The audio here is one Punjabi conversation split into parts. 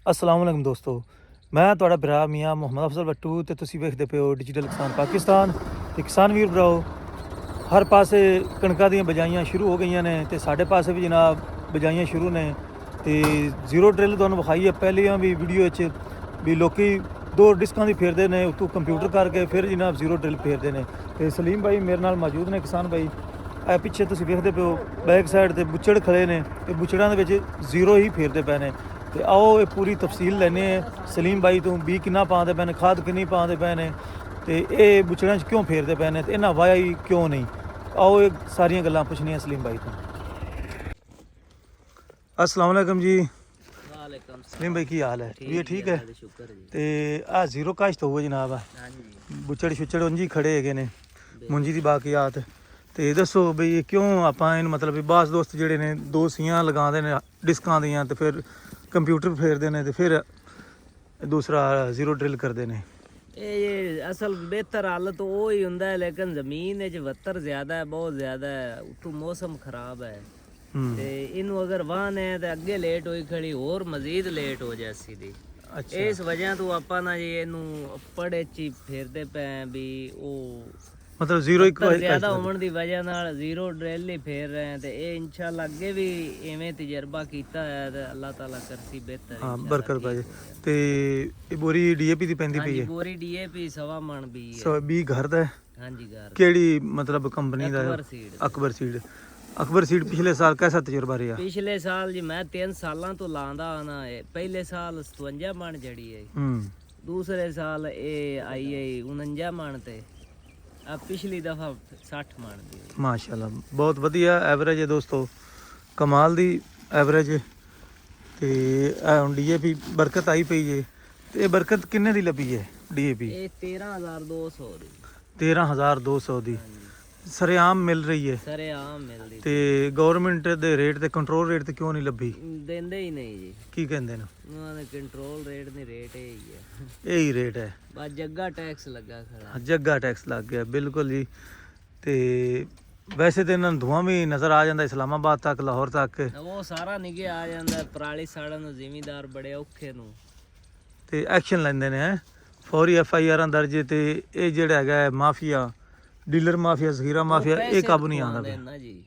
अस्सलाम वालेकुम दोस्तों, मैं ਤੁਹਾਡਾ ਭਰਾ ਮੀਆਂ ਮੁਹੰਮਦ ਅਫਜ਼ਲ ਬੱਟੂ ਤੇ ਤੁਸੀਂ ਵੇਖਦੇ ਪਿਓ ਡਿਜੀਟਲ ਕਿਸਾਨ ਪਾਕਿਸਤਾਨ। ਤੇ ਕਿਸਾਨ ਵੀਰ ਭਰਾਓ, ਹਰ ਪਾਸੇ ਕਣਕਾਂ ਦੀਆਂ ਬਜਾਈਆਂ ਸ਼ੁਰੂ ਹੋ ਗਈਆਂ ਨੇ ਤੇ ਸਾਡੇ ਪਾਸੇ ਵੀ ਜਨਾਬ ਬਜਾਈਆਂ ਸ਼ੁਰੂ ਨੇ। ਤੇ ਜ਼ੀਰੋ ਡਰਿਲ ਤੁਹਾਨੂੰ ਵਿਖਾਈ ਹੈ ਪਹਿਲੀਆਂ ਵੀ ਵੀਡੀਓ ਵਿੱਚ ਵੀ ਲੋਕੀ ਦੋ ਡਿਸਕਾਂ ਦੀ ਫੇਰਦੇ ਨੇ ਉੱਤੋਂ ਕੰਪਿਊਟਰ ਕਰਕੇ ਫਿਰ ਜਨਾਬ ਜ਼ੀਰੋ ਡਰਿਲ ਫੇਰਦੇ ਨੇ। ਤੇ ਸਲੀਮ ਭਾਈ ਮੇਰੇ ਨਾਲ ਮੌਜੂਦ ਨੇ ਕਿਸਾਨ ਭਾਈ। ਇਹ ਪਿੱਛੇ ਤੁਸੀਂ ਵੇਖਦੇ ਪਿਓ ਬੈਕ ਸਾਈਡ ਤੇ ਬੁੱਚੜ ਖੜੇ ਨੇ ਤੇ ਬੁੱਚੜਾਂ ਦੇ ਵਿੱਚ ਜ਼ੀਰੋ ਹੀ ਫੇਰਦੇ ਪਏ ਨੇ। ਤੇ ਆਓ ਇਹ ਪੂਰੀ ਤਫਸੀਲ ਲੈਣੇ ਸਲੀਮ ਭਾਈ ਤੋਂ ਵੀ ਕਿੰਨਾ ਪਾਉਂਦੇ ਪਏ ਨੇ, ਖਾਦ ਕਿੰਨੀ ਪਾਉਂਦੇ ਪਏ ਨੇ ਤੇ ਇਹ ਬੁੱਚੜਾਂ 'ਚ ਕਿਉਂ ਫੇਰਦੇ ਪਏ ਨੇ ਤੇ ਇਹਨਾਂ ਵਾਇਆ ਹੀ ਕਿਉਂ ਨਹੀਂ। ਆਓ ਇਹ ਸਾਰੀਆਂ ਗੱਲਾਂ ਪੁੱਛਣੀਆਂ ਸਲੀਮ ਭਾਈ ਤੋਂ। अस्सलाम वालेकुम जी। वालेकुम सलीम भाई की हाल है? ये ठीक है। शुक्र जी। ਤੇ ਆ ਜ਼ੀਰੋ ਕਾਸ਼ਤ ਹੋਊਗਾ ਜਨਾਬ। हाँ जी। ਬੁੱਚੜ ਛੁੱਚੜ ਉਂਝ ਹੀ ਖੜੇ ਹੈਗੇ ਨੇ ਮੁੰਜੀ ਦੀ ਬਾਕੀਆਤ। ਤੇ ਦੱਸੋ ਬਈ ਇਹ ਕਿਉਂ ਆਪਾਂ ਇਹਨੂੰ ਮਤਲਬ ਵੀ ਬਾਸ ਦੋਸਤ ਜਿਹੜੇ ਨੇ ਦੋ ਸੀਆਂ ਲਗਾਉਂਦੇ ਨੇ ਡਿਸਕਾਂ ਦੀਆਂ ਤੇ ਫਿਰ ਕੰਪਿਊਟਰ ਫੇਰਦੇ ਨੇ ਤੇ ਫਿਰ ਦੂਸਰਾ ਜ਼ੀਰੋ ਡਰਿਲ ਕਰਦੇ ਨੇ। ये असल बेहतर हालत वो ही हुंदा है, लेकिन जमीन च वत्तर ज्यादा है, बहुत ज्यादा है, उतों मौसम खराब है ते इनू अगर वाहन है तो अगे लेट होई खड़ी और मजीद लेट हो जासी दी। अच्छा, इस वजह तो ਆਪਾਂ ਨਾ ਜੀ ਇਹਨੂੰ ਪੜੇ ਚ ਫੇਰਦੇ ਪਏ ਵੀ ਉਹ ਮਤਲਬ ਜ਼ੀਰੋ ਇੱਕ ਜ਼ਿਆਦਾ ਹੋਣ ਦੀ ਵਜ੍ਹਾ ਨਾਲ ਜ਼ੀਰੋ ਡਰਿਲ ਹੀ ਫੇਰ ਰਹੇ ਆ ਤੇ ਇਹ ਇਨਸ਼ਾਅੱਲਾ ਅੱਗੇ ਵੀ ਐਵੇਂ ਤਜਰਬਾ ਕੀਤਾ ਹੈ ਤੇ ਅੱਲਾਹ ਤਾਲਾ ਕਰਸੀ ਬਿਹਤਰ। ਹਾਂ ਬਰਕਤ ਭਾਈ। ਤੇ ਇਹ ਬੋਰੀ ਡੀਏਪੀ ਦੀ ਪੈਂਦੀ ਪਈ ਹੈ? ਬੋਰੀ ਡੀਏਪੀ 1.25 ਮਣ ਵੀ ਹੈ। ਸੋ 20 ਘਰ ਦਾ ਹੈ? ਹਾਂਜੀ ਘਰ। ਕਿਹੜੀ ਮਤਲਬ ਕੰਪਨੀ ਦਾ? Akbar seed. Akbar seed. Akbar seed ਪਿਛਲੇ ਸਾਲ कैसा ਤਜਰਬਾ ਰਿਹਾ? ਪਿਛਲੇ ਸਾਲ ਜੀ ਮੈਂ 3 ਸਾਲਾਂ ਤੋਂ ਲਾਂਦਾ ਆਣਾ ਹੈ। ਪਹਿਲੇ ਸਾਲ 57 ਮਣ ਜੜੀ ਹੈ। ਦੂਸਰੇ ਸਾਲ ਇਹ ਆਈ ਹੈ 49 ਮਣ ਤੇ ਆ ਪਿਛਲੀ ਦਫਾ 60 ਮਣ ਦੀ। ਮਾਸ਼ਾਅੱਲਾ ਬਹੁਤ ਵਧੀਆ ਐਵਰੇਜ ਹੈ ਦੋਸਤੋ, ਕਮਾਲ ਦੀ ਐਵਰੇਜ। ਤੇ ਇਹ ਹੁਣ ਡੀਏਪੀ ਬਰਕਤ ਆਈ ਪਈ ਹੈ। ਤੇ ਇਹ ਬਰਕਤ ਕਿੰਨੇ ਦੀ ਲੱਭੀ ਹੈ ਡੀਏਪੀ? ਇਹ 13200 ਦੀ। 13200 ਦੀ ਸਰੇਆਮ ਮਿਲ ਰਹੀ ਹੈ? ਸਰੇਆਮ ਮਿਲਦੀ। ਤੇ ਗਵਰਨਮੈਂਟ ਦੇ ਰੇਟ ਤੇ ਕੰਟਰੋਲ ਰੇਟ ਤੇ ਕਿਉਂ ਨਹੀਂ ਲੱਭੀ? ਦਿੰਦੇ ਹੀ ਨਹੀਂ ਜੀ। ਕੀ ਕਹਿੰਦੇ ਨੇ? ਉਹਨਾਂ ਦੇ ਕੰਟਰੋਲ ਰੇਟ ਨਹੀਂ, ਰੇਟ ਇਹ ਹੀ ਹੈ। ਇਹੀ ਰੇਟ ਹੈ? ਬਸ ਜੱਗਾ ਟੈਕਸ ਲੱਗਾ ਖੜਾ। ਜੱਗਾ ਟੈਕਸ ਲੱਗ ਗਿਆ ਬਿਲਕੁਲ ਜੀ। ਤੇ ਵੈਸੇ ਤੇ ਇਹਨਾਂ ਨੂੰ ਧੂਆਂ ਵੀ ਨਜ਼ਰ ਆ ਜਾਂਦਾ ਇਸਲਾਮਾਬਾਦ ਤੱਕ, ਲਾਹੌਰ ਤੱਕ। ਉਹ ਸਾਰਾ ਨਿਗੇ ਆ ਜਾਂਦਾ। ਪਰਾਲੀ ਸਾੜਨ ਨੂੰ ਜ਼ਿਮੀਂਦਾਰ ਬੜੇ ਔਖੇ ਨੂੰ ਤੇ ਐਕਸ਼ਨ ਲੈਂਦੇ ਨੇ ਫੌਰੀ FIR ਦਰਜ। ਤੇ ਇਹ ਜਿਹੜਾ ਹੈਗਾ ਮਾਫੀਆ, ਡੀਲਰ ਮਾਫੀਆ, ਜ਼ਖੀਰਾ ਮਾਫੀਆ, ਇਹ ਕਾਬੂ ਨਹੀਂ ਆਉਂਦਾ ਨਾ ਜੀ।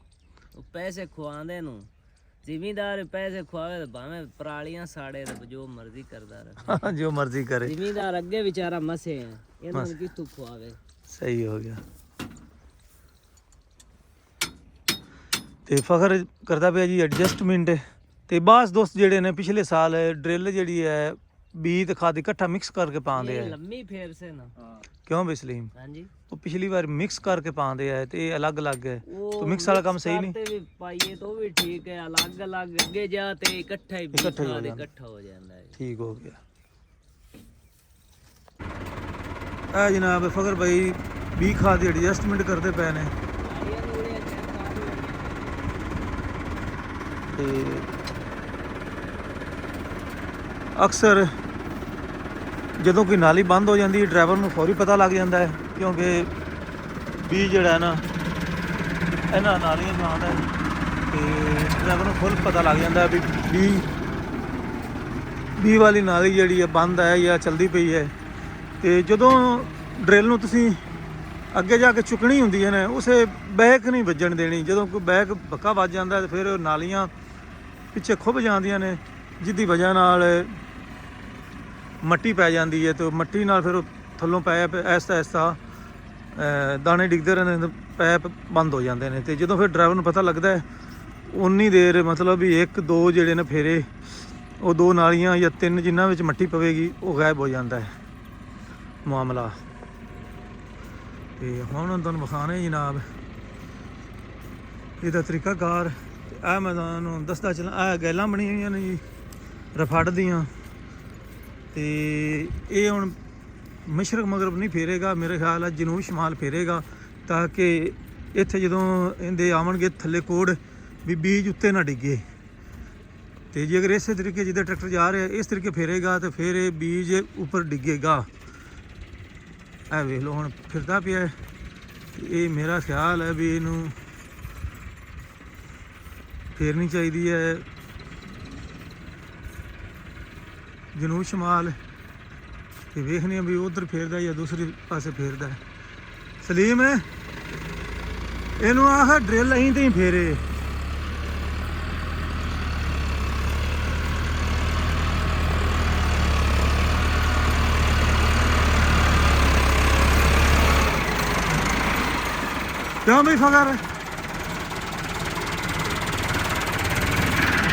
ਉਹ ਪੈਸੇ ਖਵਾਉਂਦੇ ਨੂੰ ਜ਼ਿਮੀਂਦਾਰ ਪੈਸੇ ਖਵਾਵੇ ਤੇ ਭਾਵੇਂ ਪਰਾਲੀਆਂ ਸਾੜੇ ਤੇ ਜੋ ਮਰਜ਼ੀ ਕਰਦਾ ਰਹੇ। ਜੋ ਮਰਜ਼ੀ ਕਰੇ। ਜ਼ਿਮੀਂਦਾਰ ਅੱਗੇ ਵਿਚਾਰਾ ਮਸੇ ਹੈ, ਇਹਨਾਂ ਨੂੰ ਕਿੱਥੋਂ ਖਵਾਵੇ। ਸਹੀ ਹੋ ਗਿਆ। ਤੇ ਫਖਰ ਕਰਦਾ ਪਿਆ ਜੀ ਐਡਜਸਟਮੈਂਟ। ਤੇ ਬਾਸ ਦੋਸਤ ਜਿਹੜੇ ਨੇ ਪਿਛਲੇ ਸਾਲ ਡਰਿਲ ਜਿਹੜੀ ਹੈ ਬੀਜ ਤੇ ਖਾਦ ਇਕੱਠਾ ਮਿਕਸ ਕਰਕੇ ਪਾਉਂਦੇ ਆ। ਲੰਮੀ ਫੇਰ ਸੇ ਨਾ ਕਿਉਂ ਬਈ ਸਲੀਮ? ਹਾਂਜੀ, ਉਹ ਪਿਛਲੀ ਵਾਰ ਮਿਕਸ ਕਰਕੇ ਪਾਉਂਦੇ ਆ ਤੇ ਇਹ ਅਲੱਗ-ਅਲੱਗ ਹੈ। तो मिक्स वाला काम सही नहीं? भी पाइए तो भी ठीक है, अलग अलग अगे जाते इकट्ठा ही इकट्ठा हो जाता है। ठीक हो गया। आ जनाब फखर भाई बी खाद एडजस्टमेंट करते पे ने। अक्सर ਜਦੋਂ ਕੋਈ ਨਾਲੀ ਬੰਦ ਹੋ ਜਾਂਦੀ ਹੈ ਡਰਾਈਵਰ ਨੂੰ ਫੌਰੀ ਪਤਾ ਲੱਗ ਜਾਂਦਾ ਹੈ, ਕਿਉਂਕਿ ਬੀ ਜਿਹੜਾ ਨਾ ਇਹਨਾਂ ਨਾਲੀਆਂ 'ਚ ਆਉਂਦਾ ਤੇ ਡਰਾਈਵਰ ਨੂੰ ਫੁੱਲ ਪਤਾ ਲੱਗ ਜਾਂਦਾ ਵੀ ਬੀ ਵਾਲੀ ਨਾਲੀ ਜਿਹੜੀ ਹੈ ਬੰਦ ਹੈ ਜਾਂ ਚਲਦੀ ਪਈ ਹੈ। ਤੇ ਜਦੋਂ ਡਰਿਲ ਨੂੰ ਤੁਸੀਂ ਅੱਗੇ ਜਾ ਕੇ ਚੁੱਕਣੀ ਹੁੰਦੀ ਹੈ ਨਾ, ਉਸੇ ਬੈਕ ਨਹੀਂ ਵੱਜਣ ਦੇਣੀ। ਜਦੋਂ ਕੋਈ ਬੈਕ ਬੱਕਾ ਵੱਜ ਜਾਂਦਾ ਤੇ ਫਿਰ ਨਾਲੀਆਂ ਪਿੱਛੇ ਖੁੱਭ ਜਾਂਦੀਆਂ ਨੇ, ਜਿਹਦੀ ਵਜ੍ਹਾ ਨਾਲ ਮੱਟੀ ਪੈ ਜਾਂਦੀ ਹੈ। ਤੇ ਮੱਟੀ ਨਾਲ ਫਿਰ ਥੱਲੋਂ ਪੈਪ ਐਸਤਾ ਐਸਤਾ ਦਾਣੇ ਡਿੱਗਦੇ ਰਹਿੰਦੇ ਨੇ, ਪੈਪ ਬੰਦ ਹੋ ਜਾਂਦੇ ਨੇ। ਤੇ ਜਦੋਂ ਫਿਰ ਡਰਾਈਵਰ ਨੂੰ ਪਤਾ ਲੱਗਦਾ ਹੈ ਉਨੀ ਦੇਰ ਮਤਲਬ ਵੀ 1-2 ਜਿਹੜੇ ਨੇ ਫੇਰੇ, ਉਹ 2 ਨਾਲੀਆਂ ਜਾਂ 3 ਜਿਨ੍ਹਾਂ ਵਿੱਚ ਮੱਟੀ ਪਵੇਗੀ ਉਹ ਗਾਇਬ ਹੋ ਜਾਂਦਾ ਹੈ ਮਾਮਲਾ। ਤੇ ਹੁਣ ਤੁਹਾਨੂੰ ਵਿਖਾਣੇ ਜਨਾਬ ਇਹਦਾ ਤਰੀਕਾਕਾਰ। ਇਹ ਮੈਂ ਤੁਹਾਨੂੰ ਦੱਸਦਾ ਚੱਲਾਂ, ਇਹ ਗੈਲਾਂ ਬਣੀਆਂ ਹੋਈਆਂ ਨੇ ਜੀ ਰਫੜ ਦੀਆਂ। ਤੇ ਇਹ ਹੁਣ ਮਸ਼ਰਕ ਮਗਰਬ ਨਹੀਂ ਫੇਰੇਗਾ, ਮੇਰੇ ਖਿਆਲ ਹੈ ਜਨੂਬ ਸ਼ਮਾਲ ਫੇਰੇਗਾ, ਤਾਂ ਕਿ ਇੱਥੇ ਜਦੋਂ ਇਹਦੇ ਆਉਣਗੇ ਥੱਲੇ ਕੋੜ ਵੀ ਬੀਜ ਉੱਤੇ ਨਾ ਡਿੱਗੇ। ਤੇ ਜੇ ਅਗਰ ਇਸੇ ਤਰੀਕੇ ਜਿੱਦਾਂ ਟਰੈਕਟਰ ਜਾ ਰਿਹਾ ਇਸ ਤਰੀਕੇ ਫੇਰੇਗਾ ਤੇ ਫਿਰ ਇਹ ਬੀਜ ਉੱਪਰ ਡਿੱਗੇਗਾ। ਇਹ ਵੇਖ ਲਓ ਹੁਣ ਫਿਰਦਾ ਪਿਆ। ਇਹ ਮੇਰਾ ਖਿਆਲ ਹੈ ਵੀ ਇਹਨੂੰ ਫੇਰਨੀ ਚਾਹੀਦੀ ਹੈ। ਜਨੂਬ ਸ਼ਮਾਲ ਤੇ ਵੇਖਨੇ ਆ ਵੀ ਉਧਰ ਫੇਰਦਾ ਜਾਂ ਦੂਸਰੇ ਪਾਸੇ ਫੇਰਦਾ। ਸਲੀਮ ਇਹਨੂੰ ਆਹ ਡਰਿਲ ਅਹੀਂ ਤੇ ਹੀ ਫੇਰੇ। ਕਿਉਂ ਬਈ ਫਕਰ,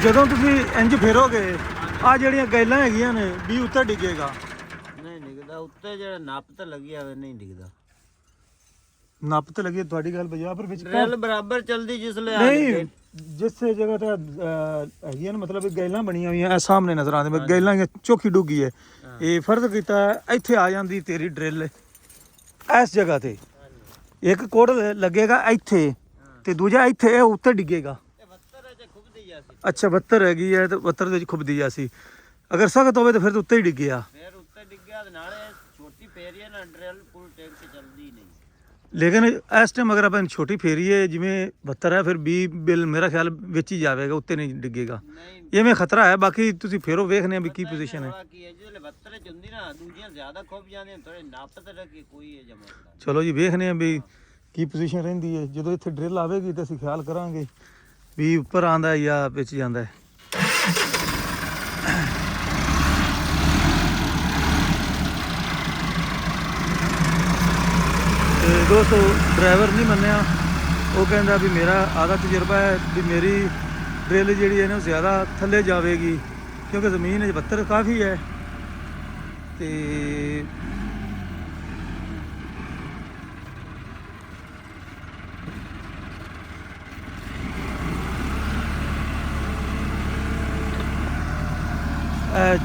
ਜਦੋਂ ਤੁਸੀਂ ਇੰਜ ਫੇਰੋਗੇ ਆ ਜਿਹੜੀਆਂ ਗੈਲਾਂ ਹੈਗੀਆਂ ਨੇ ਵੀ ਉੱਤੇ ਡਿੱਗੇਗਾ? ਨਹੀਂ ਡਿੱਗਦਾ ਉੱਤੇ, ਜਿਹੜਾ ਨੱਪ ਤੇ ਲੱਗਿਆ ਹੋਵੇ ਨਹੀਂ ਡਿੱਗਦਾ। ਨੱਪ ਤੇ ਲੱਗੀ ਤੁਹਾਡੀ ਗੱਲ ਬਜਾ, ਪਰ ਵਿੱਚ ਡਰਿਲ ਬਰਾਬਰ ਚਲਦੀ ਜਿਸਲੇ ਨਹੀਂ ਜਿਸ ਜਗ੍ਹਾ ਤੇ ਹੈਗੀਆਂ ਨੇ, ਮਤਲਬ ਗੈਲਾਂ ਬਣੀਆਂ ਹੋਈਆਂ ਇਹ ਸਾਹਮਣੇ ਨਜ਼ਰ ਆਉਂਦੇ, ਗੈਲਾਂ ਚੋਖੀ ਡੁੱਗੀ ਹੈ। ਇਹ ਫਰਜ਼ ਕੀਤਾ ਇੱਥੇ ਆ ਜਾਂਦੀ ਤੇਰੀ ਡਰਿਲ ਇਸ ਜਗ੍ਹਾ ਤੇ, ਇੱਕ ਕੋਡ ਲੱਗੇਗਾ ਇੱਥੇ ਤੇ ਦੂਜਾ ਇੱਥੇ, ਇਹ ਉੱਤੇ ਡਿੱਗੇਗਾ। ਅੱਛਾ 72 ਹੈਗੀ ਹੈ ਤੇ 72 ਦੇ ਵਿੱਚ ਖੁੱਬਦੀ ਜਾ ਸੀ। ਅਗਰ ਸਖਤ ਹੋਵੇ ਤਾਂ ਫਿਰ ਉੱਤੇ ਹੀ ਡਿੱਗਿਆ। ਫਿਰ ਉੱਤੇ ਡਿੱਗਿਆ ਤੇ ਨਾਲੇ ਛੋਟੀ ਫੇਰੀ ਹੈ ਨਾ, ਡਰਿਲ ਫੁੱਲ ਟੈਂਕ ਤੇ ਚੱਲਦੀ ਨਹੀਂ। ਲੇਕਿਨ ਇਸ ਟਾਈਮ ਅਗਰ ਆਪਾਂ ਛੋਟੀ ਫੇਰੀਏ ਜਿਵੇਂ 72 ਹੈ, ਫਿਰ 20 ਬਿੱਲ ਮੇਰਾ ਖਿਆਲ ਵਿੱਚ ਹੀ ਜਾਵੇਗਾ, ਉੱਤੇ ਨਹੀਂ ਡਿੱਗੇਗਾ। ਇਵੇਂ ਖਤਰਾ ਹੈ। ਬਾਕੀ ਤੁਸੀਂ ਫੇਰੋ ਵੇਖਨੇ ਆ ਵੀ ਕੀ ਪੋਜੀਸ਼ਨ ਹੈ। ਜਿਹਦੇ 72 ਚ ਹੁੰਦੀ ਨਾ, ਦੂਜੀਆਂ ਜ਼ਿਆਦਾ ਖੁੱਬ ਜਾਂਦੀਆਂ, ਥੋੜੇ ਨੱਪ ਤੇ ਰੱਖੀ ਕੋਈ ਹੈ ਜਮਾ। ਚਲੋ ਜੀ ਵੇਖਨੇ ਆ ਵੀ ਕੀ ਪੋਜੀਸ਼ਨ ਰਹਿੰਦੀ ਹੈ। ਜਦੋਂ ਇੱਥੇ ਡਰਿਲ ਆਵੇਗੀ ਤਾਂ ਅਸੀਂ ਖਿਆਲ ਕਰਾਂਗੇ ਵੀ ਉੱਪਰ ਆਂਦਾ ਜਾਂ ਵਿੱਚ ਜਾਂਦਾ ਹੈ। ਤੇ ਦੋਸਤੋ ਡਰਾਈਵਰ ਨਹੀਂ ਮੰਨਿਆ, ਉਹ ਕਹਿੰਦਾ ਵੀ ਮੇਰਾ ਆਦਾ ਤਜਰਬਾ ਹੈ ਵੀ ਮੇਰੀ ਡਰਿਲ ਜਿਹੜੀ ਹੈ ਨਾ ਜ਼ਿਆਦਾ ਥੱਲੇ ਜਾਵੇਗੀ, ਕਿਉਂਕਿ ਜ਼ਮੀਨ 72 ਕਾਫੀ ਹੈ। ਤੇ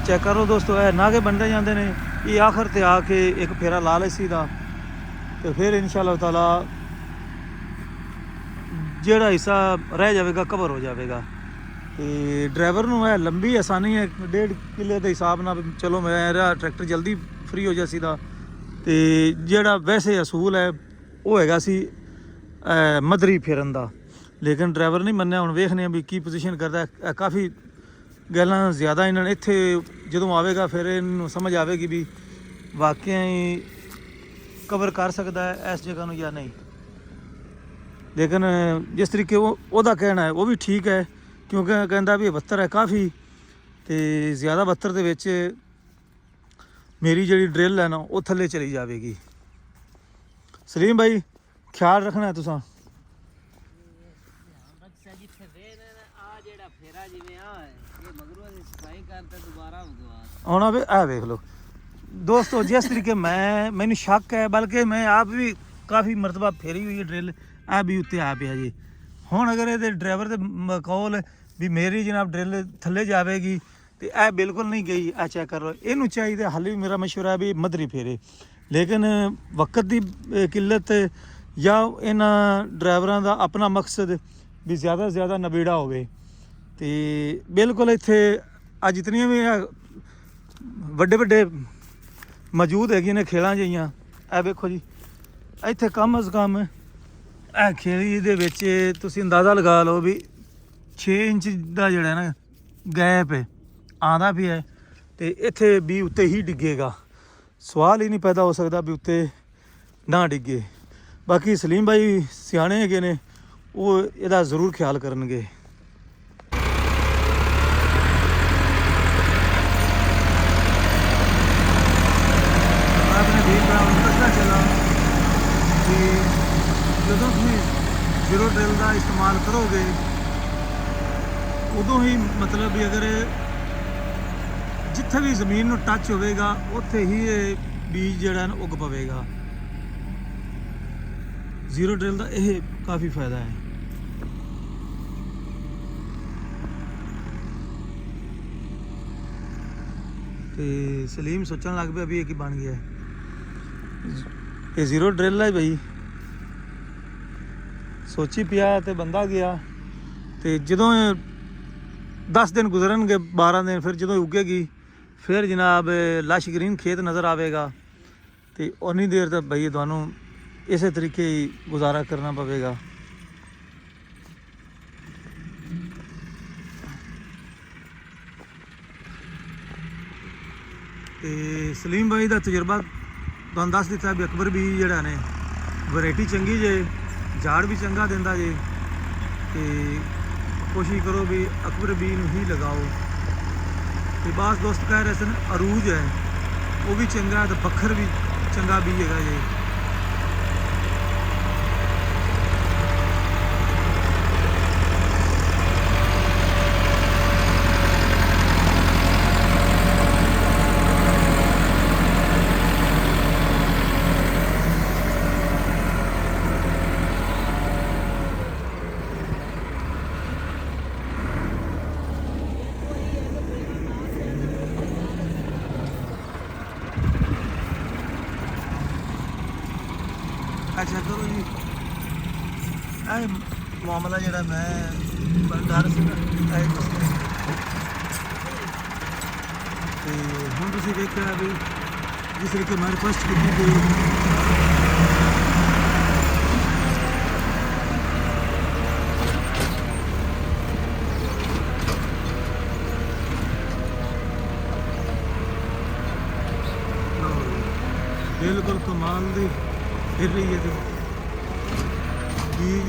ਚੈੱਕ ਕਰੋ ਦੋਸਤੋ, ਇਹ ਨਾਗੇ ਬਣਦੇ ਜਾਂਦੇ ਨੇ। ਇਹ ਆਖਰ ਤੇ ਆ ਕੇ ਇੱਕ ਫੇਰਾ ਲਾ ਲੈਸੀ ਦਾ ਤੇ ਫਿਰ ਇਨਸ਼ਾਅੱਲਾ ਤਾਲਾ ਜਿਹੜਾ ਹਿੱਸਾ ਰਹਿ ਜਾਵੇਗਾ ਕਵਰ ਹੋ ਜਾਵੇਗਾ। ਤੇ ਡਰਾਈਵਰ ਨੂੰ ਇਹ ਲੰਬੀ ਆਸਾਨੀ ਹੈ, 1.5 ਕਿੱਲੇ ਦੇ ਹਿਸਾਬ ਨਾਲ ਚਲੋ ਮੇਰਾ ਟਰੈਕਟਰ ਜਲਦੀ ਫ੍ਰੀ ਹੋ ਜਾਸੀ ਦਾ। ਤੇ ਜਿਹੜਾ ਵੈਸੇ ਅਸੂਲ ਹੈ ਉਹ ਹੈਗਾ ਸੀ ਮਦਰੀ ਫੇਰਨ ਦਾ, ਲੇਕਿਨ ਡਰਾਈਵਰ ਨਹੀਂ ਮੰਨਿਆ। ਹੁਣ ਵੇਖਦੇ ਹਾਂ ਵੀ ਕੀ ਪੋਜੀਸ਼ਨ ਕਰਦਾ। ਕਾਫੀ ਗੱਲਾਂ ਜ਼ਿਆਦਾ ਇਹਨਾਂ ਨੇ, ਇੱਥੇ ਜਦੋਂ ਆਵੇਗਾ ਫਿਰ ਇਹਨੂੰ ਸਮਝ ਆਵੇਗੀ ਵੀ ਵਾਕਿਆ ਹੀ ਕਵਰ ਕਰ ਸਕਦਾ ਹੈ ਇਸ ਜਗ੍ਹਾ ਨੂੰ ਜਾਂ ਨਹੀਂ। ਲੇਕਿਨ ਜਿਸ ਤਰੀਕੇ ਉਹਦਾ ਕਹਿਣਾ ਹੈ ਉਹ ਵੀ ਠੀਕ ਹੈ, ਕਿਉਂਕਿ ਕਹਿੰਦਾ ਵੀ 72 ਹੈ ਕਾਫੀ, ਤੇ ਜ਼ਿਆਦਾ 72 ਦੇ ਵਿੱਚ ਮੇਰੀ ਜਿਹੜੀ ਡਰਿਲ ਹੈ ਨਾ ਉਹ ਥੱਲੇ ਚਲੀ ਜਾਵੇਗੀ। ਸਲੀਮ ਭਾਈ ਖਿਆਲ ਰੱਖਣਾ ਤੁਸੀਂ। ਹੁਣ ਇਹ ਵੇਖ ਲਓ ਦੋਸਤੋ, ਜਿਸ ਤਰੀਕੇ ਮੈਨੂੰ ਸ਼ੱਕ ਹੈ, ਬਲਕਿ ਮੈਂ ਆਪ ਵੀ ਕਾਫੀ ਮਰਤਬਾ ਫੇਰੀ ਹੋਈ ਹੈ ਡਰਿਲ, ਇਹ ਵੀ ਉੱਤੇ ਆ ਪਿਆ ਜੀ। ਹੁਣ ਅਗਰ ਇਹਦੇ ਡਰਾਈਵਰ ਦੇ ਕੌਲ ਵੀ ਮੇਰੀ ਜਨਾਬ ਡਰਿਲ ਥੱਲੇ ਜਾਵੇਗੀ ਤੇ ਇਹ ਬਿਲਕੁਲ ਨਹੀਂ ਗਈ। ਇਹ ਚੈੱਕ ਕਰ ਲਓ, ਇਹਨੂੰ ਚਾਹੀਦਾ ਹਾਲੇ ਵੀ ਮੇਰਾ ਮਸ਼ਵਰਾ ਹੈ ਵੀ ਮਦਰੀ ਫੇਰੇ, ਲੇਕਿਨ ਵਕਤ ਦੀ ਕਿੱਲਤ ਜਾਂ ਇਹਨਾਂ ਡਰਾਈਵਰਾਂ ਦਾ ਆਪਣਾ ਮਕਸਦ ਵੀ ਜ਼ਿਆਦਾ ਤੋਂ ਜ਼ਿਆਦਾ ਨਬੇੜਾ ਹੋਵੇ। ਤੇ ਬਿਲਕੁਲ ਇੱਥੇ ਅੱਜ ਜਿਤਨੀਆਂ ਵੀ ਵੱਡੇ ਵੱਡੇ ਮੌਜੂਦ ਹੈਗੀਆਂ ਨੇ ਖੇਲਾਂ ਜਿਹੀਆਂ, ਇਹ ਵੇਖੋ ਜੀ ਇੱਥੇ ਕਮ ਅਜ਼ ਕਮ ਇਹ ਖੇਲੀ ਦੇ ਵਿੱਚ ਤੁਸੀਂ ਅੰਦਾਜ਼ਾ ਲਗਾ ਲਓ ਵੀ 6 ਇੰਚ ਦਾ ਜਿਹੜਾ ਨਾ ਗੈਪ ਹੈ ਆਉਂਦਾ ਪਿਆ, ਤੇ ਇੱਥੇ ਵੀ ਉੱਤੇ ਹੀ ਡਿੱਗੇਗਾ। ਸਵਾਲ ਹੀ ਨਹੀਂ ਪੈਦਾ ਹੋ ਸਕਦਾ ਵੀ ਉੱਤੇ ਨਾ ਡਿੱਗੇ। ਬਾਕੀ ਸਲੀਮ ਭਾਈ ਸਿਆਣੇ ਹੈਗੇ ਨੇ, ਉਹ ਇਹਦਾ ਜ਼ਰੂਰ ਖਿਆਲ ਕਰਨਗੇ। ਚਲਾ ਕਿ ਜਦੋਂ ਤੁਸੀਂ ਜ਼ੀਰੋ ਡਰਿਲ ਦਾ ਇਸਤੇਮਾਲ ਕਰੋਗੇ ਉਦੋਂ ਹੀ ਮਤਲਬ ਵੀ ਅਗਰ ਜਿੱਥੇ ਵੀ ਜ਼ਮੀਨ ਨੂੰ ਟੱਚ ਹੋਵੇਗਾ ਉੱਥੇ ਹੀ ਇਹ ਬੀਜ ਜਿਹੜਾ ਨਾ ਉੱਗ ਪਵੇਗਾ। ਜ਼ੀਰੋ ਡਰਿਲ ਦਾ ਇਹ ਕਾਫੀ ਫਾਇਦਾ ਹੈ। ਤੇ ਸਲੀਮ ਸੋਚਣ ਲੱਗ ਪਿਆ ਵੀ ਇਹ ਕੀ ਬਣ ਗਿਆ। ਇਹ ਜ਼ੀਰੋ ਡਰਿਲ ਹੈ ਬਈ, ਸੋਚੀ ਪਿਆ ਤੇ ਬੰਦਾ ਗਿਆ। ਤੇ ਜਦੋਂ 10 ਦਿਨ ਗੁਜ਼ਰਨਗੇ, 12 ਦਿਨ, ਫਿਰ ਜਦੋਂ ਉੱਗੇਗੀ ਫਿਰ ਜਨਾਬ ਲਸ਼ ਗ੍ਰੀਨ ਖੇਤ ਨਜ਼ਰ ਆਵੇਗਾ। ਤੇ ਉਨੀ ਦੇਰ ਤੱਕ ਬਈ ਤੁਹਾਨੂੰ ਇਸੇ ਤਰੀਕੇ ਹੀ ਗੁਜ਼ਾਰਾ ਕਰਨਾ ਪਵੇਗਾ। ਤੇ ਸਲੀਮ ਬਾਈ ਦਾ ਤਜਰਬਾ ਤੁਹਾਨੂੰ ਦੱਸ ਦਿੱਤਾ ਵੀ ਅਕਬਰ ਬੀਜ ਜਿਹੜਾ ਨੇ ਵੈਰਾਈਟੀ ਚੰਗੀ ਜੇ, ਝਾੜ ਵੀ ਚੰਗਾ ਦਿੰਦਾ ਜੇ, ਤੇ ਕੋਸ਼ਿਸ਼ ਕਰੋ ਵੀ ਅਕਬਰ ਬੀਜ ਨੂੰ ਹੀ ਲਗਾਓ। ਤੇ ਬਾਸ ਦੋਸਤ ਕਹਿ ਰਹੇ ਸਨ ਅਰੂਜ ਹੈ ਉਹ ਵੀ ਚੰਗਾ, ਤੇ ਬੱਖਰ ਵੀ ਚੰਗਾ ਬੀਜ ਹੈਗਾ ਜੇ। ਅੱਛਾ ਕਰੋ ਜੀ, ਇਹ ਮਾਮਲਾ ਜਿਹੜਾ ਮੈਂ ਡਰ ਸੀ ਨਾ ਇਹ ਮਸਲਾ। ਤੇ ਹੁਣ ਤੁਸੀਂ ਵੇਖਿਆ ਵੀ ਜਿਸ ਤਰੀਕੇ ਮੈਂ ਰਿਕੁਐਸਟ ਕੀਤੀ ਗਈ ਬਿਲਕੁਲ ਕਮਾਲ ਦੀ ਫਿਰ ਰਹੀ ਹੈ ਤੇ ਬੀਜ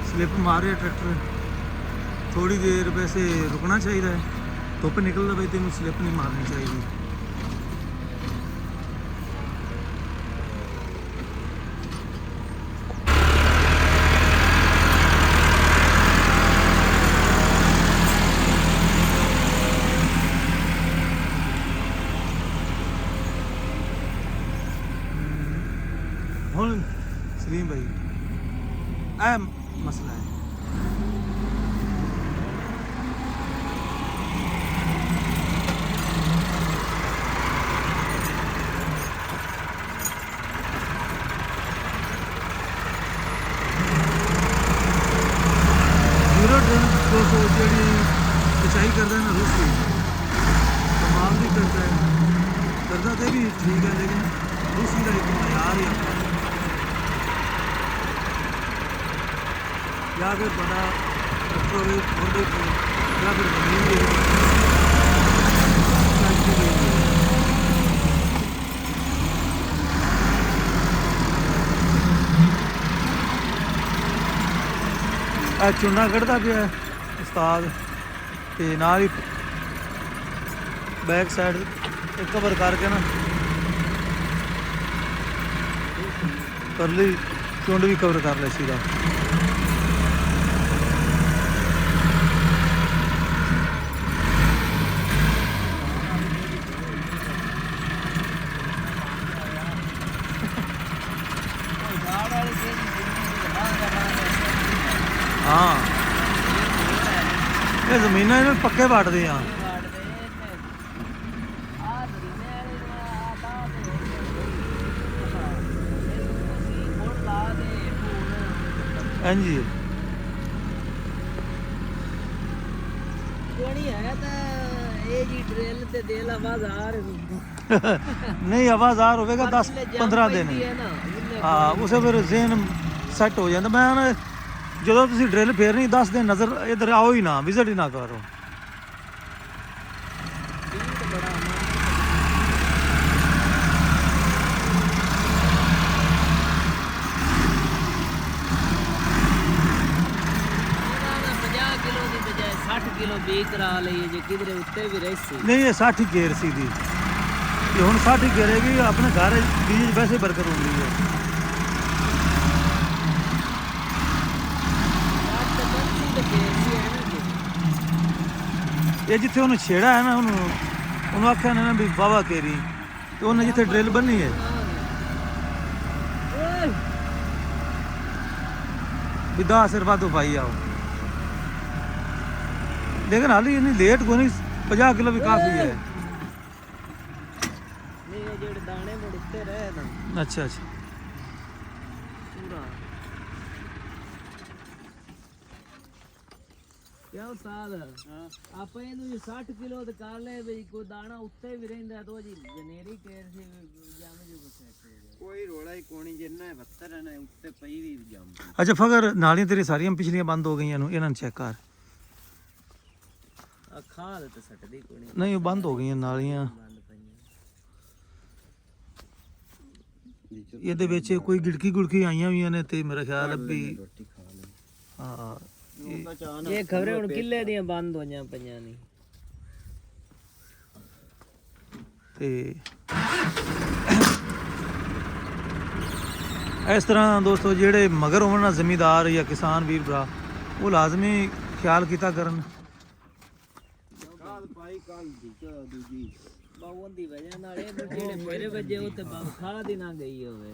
ਸਲਿੱਪ ਮਾਰ ਰਿਹਾ ਟਰੈਕਟਰ। ਥੋੜੀ ਦੇਰ ਵੈਸੇ ਰੁਕਣਾ ਚਾਹੀਦਾ ਹੈ, ਧੁੱਪ ਨਿਕਲਦਾ ਬਈ ਤੈਨੂੰ ਸਲਿੱਪ ਨਹੀਂ ਮਾਰਨੀ ਚਾਹੀਦੀ। ਹੁਣ ਸਲੀਮ ਭਾਈ ਇਹ ਮਸਲਾ ਹੈ। ਜ਼ੀਰੋ ਡਰਿਲ ਦੋਸਤੋ ਜਿਹੜੀ ਸਿੰਚਾਈ ਕਰਦਾ ਨਾ ਰੂਸੀ ਕਮਾਲ ਦੀ ਕਰਦਾ ਹੈ, ਕਰਦਾ ਤੇ ਵੀ ਠੀਕ ਹੈ, ਲੇਕਿਨ ਰੂਸੀ ਦਾ ਇੱਕ ਮਿਆਰ ਹੀ ਹੁੰਦਾ ਜਾਂ ਫਿਰ ਬੜਾ ਹੋਵੇ ਉਹਦੇ ਕੋਲ ਜਾਂ ਫਿਰ ਜ਼ਮੀਨ ਦੇ ਆ ਚੂਨਾ ਕੱਢਦਾ ਪਿਆ ਉਸਤਾਦ, ਤੇ ਨਾਲ ਹੀ ਬੈਕ ਸਾਈਡ ਕਵਰ ਕਰਕੇ ਨਾ ਪਰਲੀ ਚੁੰਡ ਵੀ ਕਵਰ ਕਰ ਲਿਆ ਸੀਗਾ। ਹਾਂ ਇਹ ਜ਼ਮੀਨਾਂ ਇਹਨੂੰ ਪੱਕੇ ਵੱਟਦੇ ਆ। ਹਾਂਜੀ ਨਹੀਂ ਆਵਾਜ਼ਾਰ ਹੋਵੇਗਾ 10-15 ਦਿਨ। ਹਾਂ ਉਸੇ ਫਿਰ ਜ਼ੇਨ ਸੈੱਟ ਹੋ ਜਾਂਦਾ। ਮੈਂ ਨਾ ਜਦੋਂ ਤੁਸੀਂ ਡਰਿਲ ਫੇਰਨੀ 10 ਦਿਨ ਨਜ਼ਰ ਇੱਧਰ ਆਓ ਹੀ ਨਾ, ਵਿਜ਼ਿਟ ਹੀ ਨਾ ਕਰੋ। नहीं ये 60 घेर सी थी, ये हुण 60 घेरेगी अपने घर बीज वैसे बरकत होंगी है। ये जिथे उन्हें छेड़ा है ना उन्होंने आख्या ना भी बाबा केरी, तो उन्हें जिथे ड्रिल बनी है भी 10 सिर वाधू पाई आओ। लेकिन हाली इतनी लेट को नहीं, 50 किलो भी काफी है। अच्छा अच्छा ਕਿਉਂ ਸਾਲ ਆਪਾਂ ਇਹਨੂੰ 60 ਕਿਲੋ ਤੇ ਕਰ ਲੈ ਬਈ ਕੋਈ ਦਾਣਾ ਉੱਤੇ ਵੀ ਰਹਿੰਦਾ ਤਾਂ ਜੀ ਜਨੇਰੀ ਕੇਰ ਸੀ ਜਾਵੇਂ ਜੋ ਕੁਛ ਕੋਈ ਰੋਲਾ ਹੀ ਕੋਣੀ ਜਿੰਨਾ 72 ਹੈ ਨਾ ਉੱਤੇ ਪਈ ਵੀ ਜੰਮ ਅੱਛਾ ਫਗਰ ਨਾਲੀਆਂ ਤੇਰੀ ਸਾਰੀਆਂ ਪਿਛਲੀਆਂ ਬੰਦ ਹੋ ਗਈਆਂ ਨੂੰ ਇਹਨਾਂ ਨੂੰ ਚੈੱਕ ਕਰ। ਆ ਖਾਦ ਤੇ ਸੱਟਦੀ ਕੋਣੀ ਨਹੀਂ ਉਹ ਬੰਦ ਹੋ ਗਈਆਂ ਨਾਲੀਆਂ। ਬੰਦ ਪਈਆਂ। ਇਹਦੇ ਵਿੱਚ ਕੋਈ ਗਿੜਕੀ ਗੁੜਕੀ ਆਈਆਂ ਹੋਈਆਂ ਨੇ ਤੇ ਮੇਰਾ ਖਿਆਲ ਹੈ ਵੀ ਰੋਟੀ ਖਾ ਲਈ ਹਾਂ ਉਹਦਾ ਚਾਹ ਨਾ ਇਹ ਖਬਰੇ ਹੁਣ ਕਿੱਲੇ ਦੀਆਂ ਬੰਦ ਹੋਈਆਂ ਪਈਆਂ ਨਹੀਂ। ਤੇ ਇਸ ਤਰ੍ਹਾਂ ਦੋਸਤੋ ਜਿਹੜੇ ਮਗਰ ਹੋਣ ਨਾ ਜ਼ਿਮੀਦਾਰ ਜਾਂ ਕਿਸਾਨ ਵੀਰ ਭਰਾ ਉਹ ਲਾਜ਼ਮੀ ਖਿਆਲ ਕੀਤਾ ਕਰਨ। ਕਾਲ ਪਾਈ ਕਾਲ ਦੀ ਦੂਜੀ ਬਾਉਂ ਦੀ ਵਜ੍ਹਾ ਨਾਲ ਇਹ ਜਿਹੜੇ ਮੇਰੇ ਵਜੇ ਉਹ ਤੇ ਖਾਦ ਹੀ ਨਾ ਗਈ ਹੋਵੇ।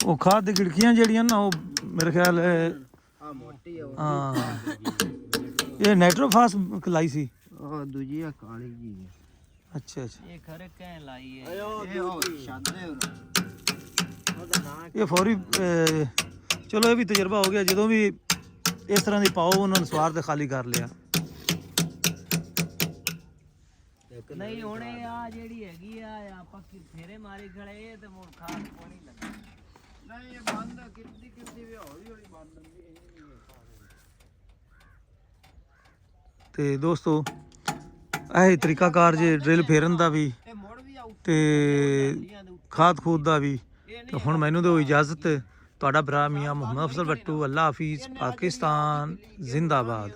ਉਹ ਖਾਦ ਦੀ ਗਿੜਕੀਆਂ ਜਿਹੜੀਆਂ ਨਾ ਉਹ ਮੇਰੇ ਖਿਆਲ ਆ ਮੋਟੀ ਆ ਹਾਂ ਇਹ ਨਾਈਟ੍ਰੋਫਾਸ ਲਾਈ ਸੀ। ਉਹ ਦੂਜੀ ਆ ਕਾਲੀ ਜੀ ਅੱਛਾ ਅੱਛਾ ਇਹ ਖਰੇ ਕਹਿ ਲਾਈ ਹੈ। ਇਹ ਉਹ ਛਾਦੇ ਉਹਦਾ ਨਾਂ ਇਹ ਫੌਰੀ ਚਲੋ ਇਹ ਵੀ ਤਜਰਬਾ ਹੋ ਗਿਆ। ਜਦੋਂ ਵੀ ਇਸ ਤਰ੍ਹਾਂ ਦੀ ਪਾਓ ਉਹਨਾਂ ਨੂੰ ਸਵਾਰ ਤੇ ਖਾਲੀ ਕਰ ਲਿਆ। ਨਹੀਂ ਹੁਣ ਇਹ ਆ ਜਿਹੜੀ ਹੈਗੀ ਆ ਪੱਕੀ ਫੇਰੇ ਮਾਰੀ ਖੜੇ ਇਹ ਤੇ ਮੋੜ ਖਾਦ ਕੋਣੀ ਲੱਗਾ। ਨਹੀਂ ਇਹ ਬੰਦ ਕਿੱਦੀ ਵੀ ਹੌਲੀ ਹੌਲੀ ਬੰਦ ਹੁੰਦੀ ਤੇ ਦੋਸਤੋ ਇਹ ਤਰੀਕਾਕਾਰ ਜੇ ਡਰਿਲ ਫੇਰਨ ਦਾ ਵੀ ਇਹ ਮੋੜ ਵੀ ਆਉ ਤੇ ਖਾਦ ਖੂਦ ਦਾ ਵੀ। ਤੇ ਹੁਣ ਮੈਨੂੰ ਦਿਓ ਇਜਾਜ਼ਤ। ਤੁਹਾਡਾ ਭਰਾ ਮੀਆਂ ਮੁਹੰਮਦ ਅਫਜ਼ਲ ਬੱਟੂ। ਅੱਲਾ ਹਾਫਿਜ਼। ਪਾਕਿਸਤਾਨ ਜ਼ਿੰਦਾਬਾਦ।